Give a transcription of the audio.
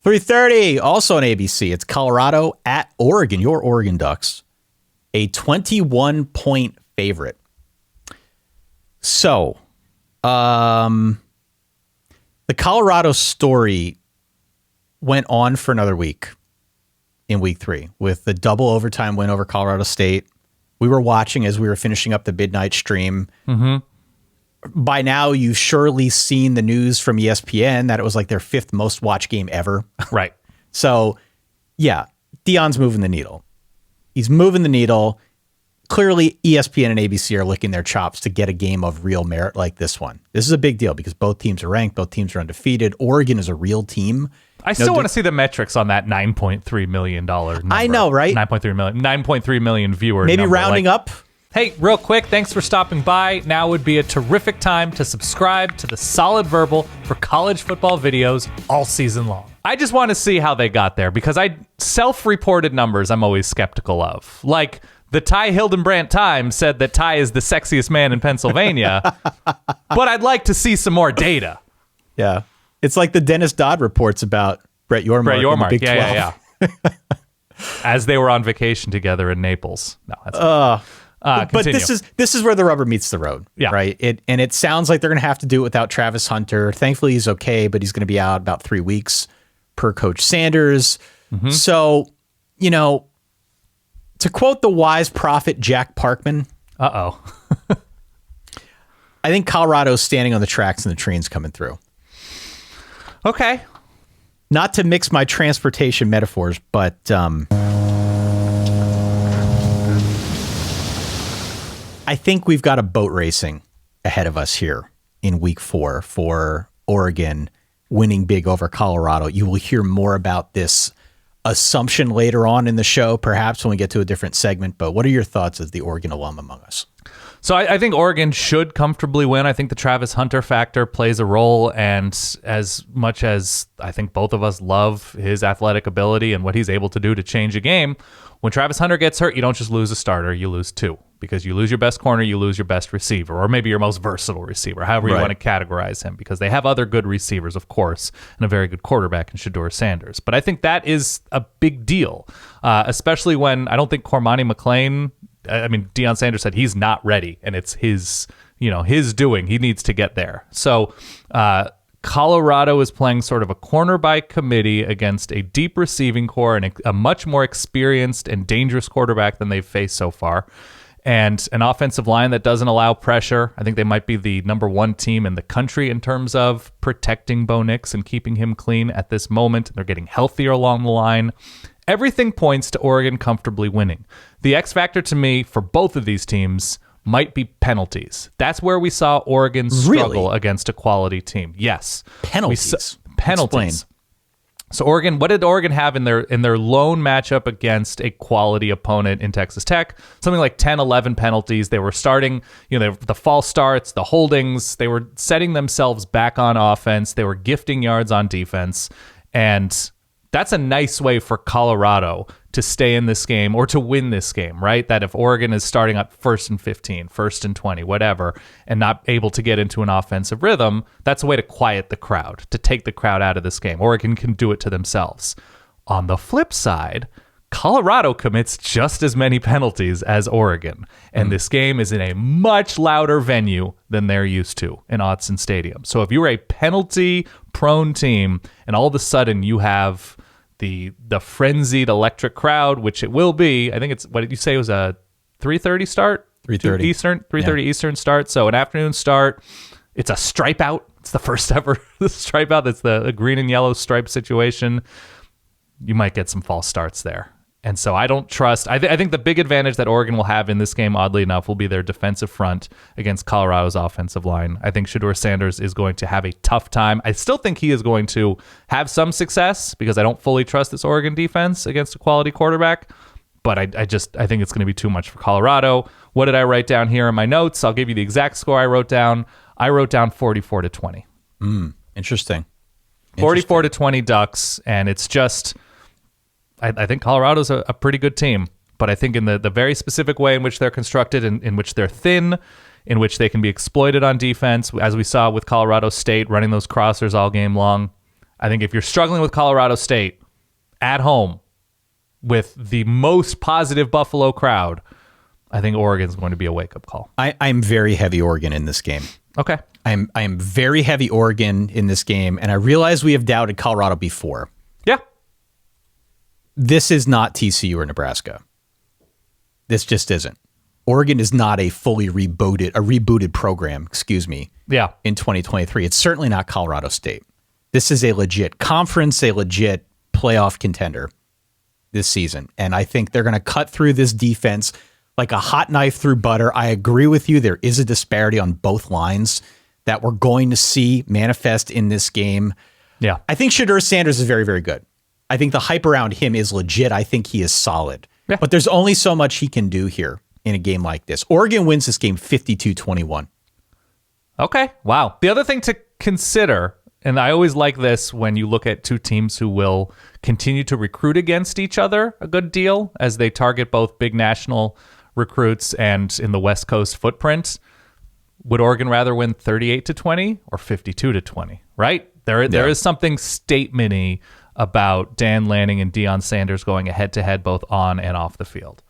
3:30, also on ABC. It's Colorado at Oregon, your Oregon Ducks. A 21-point favorite. So, the Colorado story went on for another week in week 3 with the double overtime win over Colorado State. We were watching as we were finishing up the midnight stream. Mm-hmm. By now, you've surely seen the news from ESPN that it was like their 5th most watched game ever. Right. So, yeah, Deion's moving the needle. He's moving the needle. Clearly, ESPN and ABC are licking their chops to get a game of real merit like this one. This is a big deal because both teams are ranked. Both teams are undefeated. Oregon is a real team. I still want to see the metrics on that $9.3 million number. I know, right? 9.3 million viewer Maybe number. Rounding up. Hey, real quick, thanks for stopping by. Now would be a terrific time to subscribe to the Solid Verbal for college football videos all season long. I just want to see how they got there because self-reported numbers I'm always skeptical of. Like the Ty Hildenbrandt Times said that Ty is the sexiest man in Pennsylvania, but I'd like to see some more data. Yeah. It's like the Dennis Dodd reports about Brett Yormark. Brett Yormark, in the Big 12. yeah. As they were on vacation together in Naples. No, that's but this is where the rubber meets the road, right? It sounds like they're going to have to do it without Travis Hunter. Thankfully, he's okay, but he's going to be out about 3 weeks per Coach Sanders. Mm-hmm. So, to quote the wise prophet Jack Parkman, I think Colorado's standing on the tracks and the train's coming through. Okay. Not to mix my transportation metaphors, but I think we've got a boat racing ahead of us here in week 4 for Oregon winning big over Colorado. You will hear more about this assumption later on in the show, perhaps when we get to a different segment. But what are your thoughts as the Oregon alum among us? So I think Oregon should comfortably win. I think the Travis Hunter factor plays a role. And as much as I think both of us love his athletic ability and what he's able to do to change a game, when Travis Hunter gets hurt, you don't just lose a starter, you lose 2. Because you lose your best corner, you lose your best receiver, or maybe your most versatile receiver, however you want to categorize him, because they have other good receivers, of course, and a very good quarterback in Shedeur Sanders. But I think that is a big deal, especially when I don't think Cormani McClain, Deion Sanders said he's not ready, and it's his doing. He needs to get there. So Colorado is playing sort of a corner by committee against a deep receiving core and a much more experienced and dangerous quarterback than they've faced so far. And an offensive line that doesn't allow pressure. I think they might be the number 1 team in the country in terms of protecting Bo Nix and keeping him clean at this moment. They're getting healthier along the line. Everything points to Oregon comfortably winning. The X factor to me for both of these teams might be penalties. That's where we saw Oregon struggle against a quality team. Yes. Penalties. Penalties. Explain. So Oregon, what did Oregon have in their lone matchup against a quality opponent in Texas Tech? Something like 10, 11 penalties. They were starting, the false starts, the holdings. They were setting themselves back on offense. They were gifting yards on defense. And that's a nice way for Colorado to stay in this game or to win this game, right? That if Oregon is starting at 1st and 15, 1st and 20, whatever, and not able to get into an offensive rhythm, that's a way to quiet the crowd, to take the crowd out of this game. Oregon can do it to themselves. On the flip side, Colorado commits just as many penalties as Oregon, and this game is in a much louder venue than they're used to in Autzen Stadium. So if you're a penalty-prone team, and all of a sudden you have the frenzied electric crowd, which it will be. I think it's, what did you say, it was a 3:30 start? 3:30 Eastern, 3:30 Eastern start. So an afternoon start. It's a stripe out. It's the first ever stripe out. That's the green and yellow stripe situation. You might get some false starts there. And so I don't trust. I think the big advantage that Oregon will have in this game, oddly enough, will be their defensive front against Colorado's offensive line. I think Shedeur Sanders is going to have a tough time. I still think he is going to have some success because I don't fully trust this Oregon defense against a quality quarterback. But I think it's going to be too much for Colorado. What did I write down here in my notes? I'll give you the exact score I wrote down. I wrote down 44-20. Interesting. 44-20 Ducks, and it's just. I think Colorado's a pretty good team, but I think in the very specific way in which they're constructed, in which they're thin, in which they can be exploited on defense, as we saw with Colorado State running those crossers all game long, I think if you're struggling with Colorado State at home with the most positive Buffalo crowd, I think Oregon's going to be a wake-up call. I'm very heavy Oregon in this game. Okay. I'm very heavy Oregon in this game, and I realize we have doubted Colorado before. Yeah. This is not TCU or Nebraska. This just isn't. Oregon is not a fully rebooted program, Yeah. in 2023. It's certainly not Colorado State. This is a legit conference, a legit playoff contender this season. And I think they're going to cut through this defense like a hot knife through butter. I agree with you. There is a disparity on both lines that we're going to see manifest in this game. Yeah. I think Shedeur Sanders is very, very good. I think the hype around him is legit. I think he is solid. Yeah. But there's only so much he can do here in a game like this. Oregon wins this game 52-21. Okay. Wow. The other thing to consider, and I always like this when you look at two teams who will continue to recruit against each other a good deal as they target both big national recruits and in the West Coast footprint. Would Oregon rather win 38-20 or 52-20? Right? There is something statement-y about Dan Lanning and Deion Sanders going head-to-head both on and off the field.